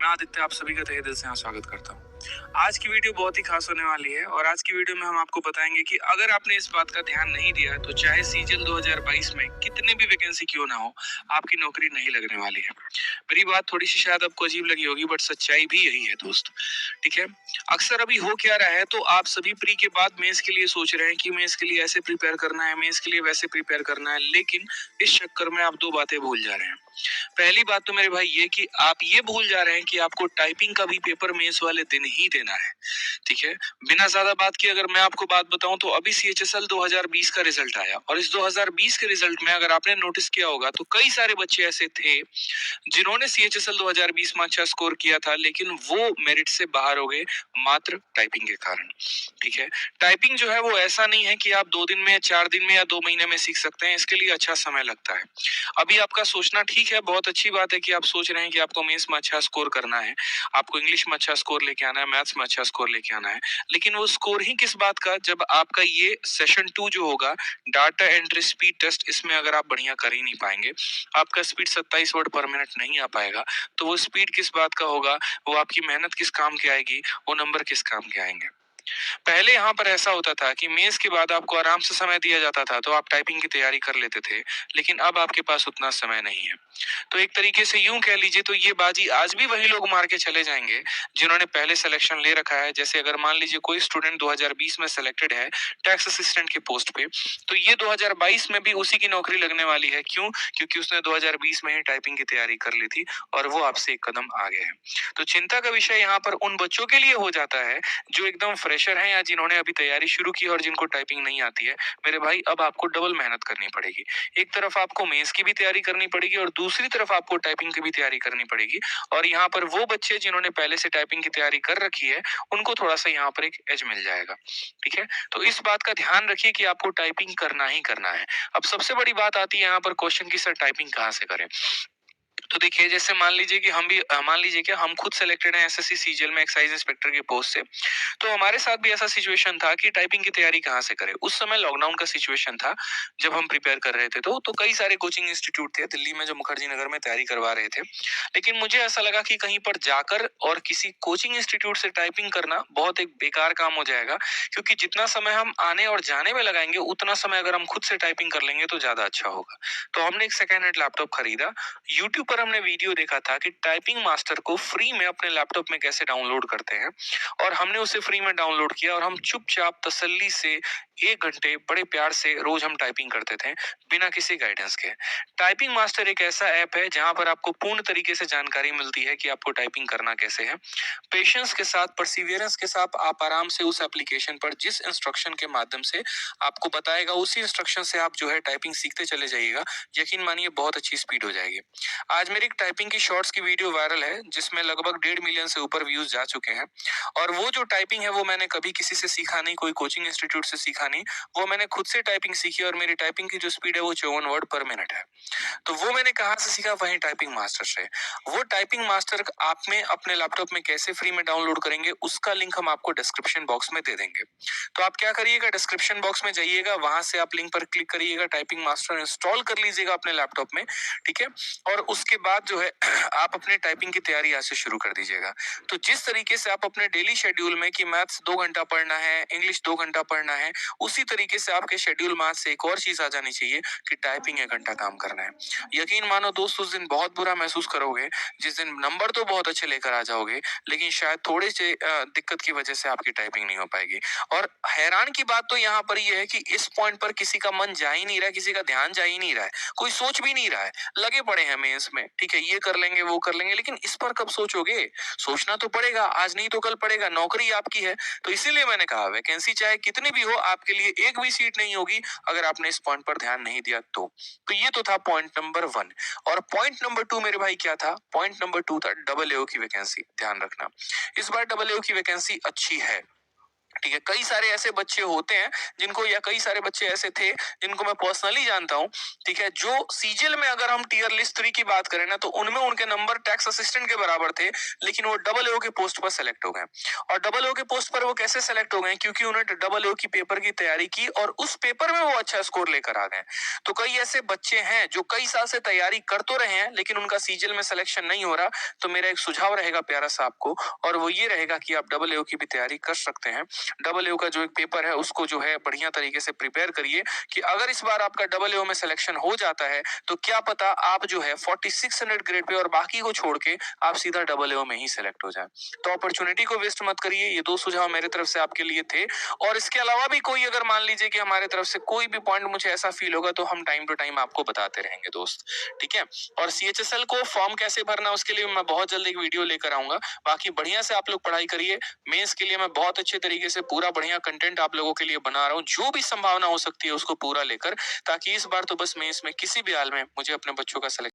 मैं आदित्य आप सभी का तहे दिल से यहाँ स्वागत करता हूँ। आज की वीडियो बहुत ही खास होने वाली है और आज की वीडियो में हम आपको बताएंगे कि अगर आपने इस बात का ध्यान नहीं दिया तो चाहे सीजन 2022 में कितने भी वैकेंसी क्यों ना हो, आपकी नौकरी नहीं लगने वाली है। मेरी बात थोड़ी सी शायद आपको अजीब लगी होगी, बट सच्चाई भी यही है दोस्त। ठीक है। अक्सर अभी हो क्या रहा है, तो आप सभी प्री के बाद मेंस के लिए सोच रहे हैं कि मेंस के लिए ऐसे प्रिपेयर करना है, मेंस के लिए वैसे प्रिपेयर करना है, लेकिन इस चक्कर में आप दो बातें भूल जा रहे हैं। पहली बात तो मेरे भाई ये कि आप ये भूल जा रहे हैं कि आपको टाइपिंग का भी पेपर मेंस वाले दिन ही देना है। ठीक है। बिना ज्यादा बात किए अगर मैं आपको बात बताऊं तो अभी सीएचएसएल 2020 का रिजल्ट आया और इस 2020 के रिजल्ट में अगर आपने नोटिस किया होगा तो कई सारे बच्चे ऐसे थे जिन्होंने सीएचएसएल 2020 में अच्छा स्कोर किया था, लेकिन वो मेरिट से बाहर हो गए मात्र टाइपिंग के कारण। ठीक है। टाइपिंग जो है वो ऐसा नहीं है कि आप 2 दिन में, 4 दिन में या 2 महीने में सीख सकते हैं। इसके लिए अच्छा समय लगता है। अभी आपका सोचना ठीक है, बहुत अच्छी बात है कि आप सोच रहे हैं कि आपको मेंस में अच्छा स्कोर करना है, आपको इंग्लिश में अच्छा स्कोर लेके आना है, मैथ्स में अच्छा स्कोर लेके आना है। लेकिन वो स्कोर ही किस बात का, जब आपका ये सेशन 2 जो होगा, डाटा एंट्री स्पीड टेस्ट, इसमें अगर आप बढ़िया कर ही नहीं पाएंगे, आपका स्पीड 27 वर्ड पर मिनट नहीं आ पाएगा, तो वो स्पीड किस बात का होगा, वो आपकी मेहनत किस काम की आएगी, वो नंबर किस काम के आएंगे। पहले यहाँ पर ऐसा होता था कि मेंस के बाद आपको आराम से समय दिया जाता था तो आप टाइपिंग की तैयारी कर लेते थे, लेकिन अब आपके पास उतना समय नहीं है। तो एक तरीके से यूं कह लीजिए तो ये बाजी आज भी वही लोग मार के चले जाएंगे जिन्होंने पहले सिलेक्शन ले रखा है। जैसे अगर मान लीजिए कोई स्टूडेंट 2020 में सिलेक्टेड है टैक्स असिस्टेंट के पोस्ट पे, तो ये 2022 में भी उसी की नौकरी लगने वाली है। क्यों? क्योंकि उसने 2020 में ही टाइपिंग की तैयारी कर ली थी और वो आपसे एक कदम आगे है। तो चिंता का विषय यहाँ पर उन बच्चों के लिए हो जाता है जो एकदम फ्रेशर हैं या जिन्होंने अभी तैयारी शुरू की और जिनको टाइपिंग नहीं आती है। मेरे भाई, अब आपको डबल मेहनत करनी पड़ेगी। एक तरफ आपको मेंस की भी तैयारी करनी पड़ेगी और दूसरी तरफ आपको टाइपिंग की भी तैयारी करनी पड़ेगी। और यहाँ पर वो बच्चे जिन्होंने पहले से टाइपिंग की तैयारी कर रखी है, उनको थोड़ा सा यहाँ पर एक एज मिल जाएगा। ठीक है। तो इस बात का ध्यान रखिए कि आपको टाइपिंग करना ही करना है। अब सबसे बड़ी बात आती है यहाँ पर क्वेश्चन की, सर टाइपिंग कहाँ से करें। तो देखिए, जैसे मान लीजिए कि मान लीजिए कि हम खुद सेलेक्टेड हैं एसएससी सीजीएल में एक्साइज इंस्पेक्टर की पोस्ट से, तो हमारे साथ भी ऐसा सिचुएशन था कि टाइपिंग की तैयारी कहाँ से करें। उस समय लॉकडाउन का सिचुएशन था जब हम प्रिपेयर कर रहे थे, तो कई सारे कोचिंग इंस्टीट्यूट थे दिल्ली में जो मुखर्जी नगर में तैयारी करवा रहे थे। लेकिन मुझे ऐसा लगा कि कहीं पर जाकर और किसी कोचिंग इंस्टीट्यूट से टाइपिंग करना बहुत एक बेकार काम हो जाएगा, क्योंकि जितना समय हम आने और जाने में लगाएंगे उतना समय अगर हम खुद से टाइपिंग कर लेंगे तो ज्यादा अच्छा होगा। तो हमने एक सेकेंड हैंड लैपटॉप खरीदा। यूट्यूब पर हमने वीडियो देखा था कि टाइपिंग मास्टर को फ्री में अपने लैपटॉप में कैसे डाउनलोड करते हैं, और हमने उसे फ्री में डाउनलोड किया और हम चुपचाप तसल्ली से 1 घंटे बड़े प्यार से रोज हम टाइपिंग करते थे बिना किसी गाइडेंस के। टाइपिंग मास्टर एक ऐसा ऐप है जहां पर आपको पूर्ण तरीके से जानकारी मिलती है कि आपको टाइपिंग करना कैसे है। पेशेंस के साथ, परसिवियरेंस के साथ आप आराम से उस एप्लीकेशन पर जिस इंस्ट्रक्शन के माध्यम से आपको बताएगा, उसी इंस्ट्रक्शन से आप जो है टाइपिंग सीखते चले जाइएगा। यकीन मानिए बहुत अच्छी स्पीड हो जाएगी। आज मेरी एक टाइपिंग की शॉर्ट्स की वीडियो वायरल है जिसमें लगभग 1.5 मिलियन से ऊपर व्यूज जा चुके हैं। और वो जो टाइपिंग है वो मैंने कभी किसी से सीखा नहीं, कोई कोचिंग इंस्टीट्यूट से सीखा नहीं। वो मैंने खुद से टाइपिंग सीखी और मेरी टाइपिंग की जो स्पीड है वो 54 वर्ड पर मिनट है। तो वो मैंने कहाँ से सीखा? वही टाइपिंग मास्टर से। वो टाइपिंग मास्टर आप में अपने लैपटॉप में कैसे फ्री में डाउनलोड करेंगे उसका लिंक हम आपको डिस्क्रिप्शन बॉक्स में दे देंगे। तो आप क्या करिएगा, डिस्क्रिप्शन बॉक्स में जाइएगा, वहां से आप लिंक पर क्लिक करिएगा, टाइपिंग मास्टर इंस्टॉल कर लीजिएगा अपने लैपटॉप में। ठीक है। और उसके बाद जो है आप अपने टाइपिंग की तैयारी आज से शुरू कर दीजिएगा। तो जिस तरीके से आप अपने डेली शेड्यूल में कि मैथ्स 2 घंटा पढ़ना है, इंग्लिश 2 घंटा पढ़ना है, उसी तरीके से आपके शेड्यूल में आज से एक और चीज आ जानी चाहिए कि टाइपिंग 1 घंटा काम करना है। यकीन मानो दोस्त, उस दिन बहुत बुरा महसूस करोगे जिस दिन नंबर तो बहुत अच्छे लेकर आ जाओगे, लेकिन शायद थोड़े से दिक्कत की वजह से आपकी टाइपिंग नहीं हो पाएगी। और हैरान की बात तो यहाँ पर यह है कि इस पॉइंट पर किसी का मन जा ही नहीं रहा, किसी का ध्यान जा ही नहीं रहा है, कोई सोच भी नहीं रहा है, लगे पड़े हैं मेंस में। ठीक है, ये कर लेंगे वो कर लेंगे, लेकिन इस पर कब सोचोगे? सोचना तो पड़ेगा, आज नहीं तो कल पड़ेगा, नौकरी आपकी है। तो इसीलिए मैंने कहा वैकेंसी चाहे कितनी भी हो, आपके लिए एक भी सीट नहीं होगी अगर आपने इस पॉइंट पर ध्यान नहीं दिया तो ये तो था पॉइंट नंबर 1। और पॉइंट नंबर 2 मेरे भाई क्या था? पॉइंट नंबर 2 था डबल एओ की वैकेंसी। ध्यान रखना, इस बार डबल एओ की वैकेंसी अच्छी है। ठीक है, कई सारे ऐसे बच्चे होते हैं जिनको, या कई सारे बच्चे ऐसे थे जिनको मैं पर्सनली जानता हूँ, ठीक है, जो सीजीएल में अगर हम टीयर लिस्ट 3 की बात करें ना, तो उनमें उनके नंबर टैक्स असिस्टेंट के बराबर थे, लेकिन वो डबल ओ के पोस्ट पर सेलेक्ट हो गए। और डबल ओ के पोस्ट पर वो कैसे सेलेक्ट हो गए? क्योंकि उन्होंने डबल ओ की पेपर की तैयारी की और उस पेपर में वो अच्छा स्कोर लेकर आ गए। तो कई ऐसे बच्चे हैं जो कई साल से तैयारी कर तो रहे हैं, लेकिन उनका सीजीएल में सिलेक्शन नहीं हो रहा। तो मेरा एक सुझाव रहेगा प्यारा सा आपको, और वो ये रहेगा कि आप डबल ओ की भी तैयारी कर सकते हैं। डबल ओ का जो एक पेपर है उसको जो है बढ़िया तरीके से प्रिपेयर करिए, कि अगर इस बार आपका डबल ओ में सिलेक्शन हो जाता है तो क्या पता आप जो है 4600 ग्रेड पे और बाकी को छोड़ के आप सीधा डबल ओ में ही सिलेक्ट हो जाए। तो अपॉर्चुनिटी को वेस्ट मत करिए। ये 2 सुझाव मेरे तरफ से आपके लिए थे, और इसके अलावा भी कोई अगर मान लीजिए कि हमारे तरफ से कोई भी पॉइंट मुझे ऐसा फील होगा तो हम टाइम टू टाइम आपको बताते रहेंगे दोस्त, ठीक है। और सीएचएसएल को फॉर्म कैसे भरना उसके लिए मैं बहुत जल्द एक वीडियो लेकर आऊंगा। बाकी बढ़िया से आप लोग पढ़ाई करिए। मेंस के लिए मैं बहुत अच्छे तरीके से पूरा बढ़िया कंटेंट आप लोगों के लिए बना रहा हूँ, जो भी संभावना हो सकती है उसको पूरा लेकर, ताकि इस बार तो बस मेंस में किसी भी हाल में मुझे अपने बच्चों का सिलेक्शन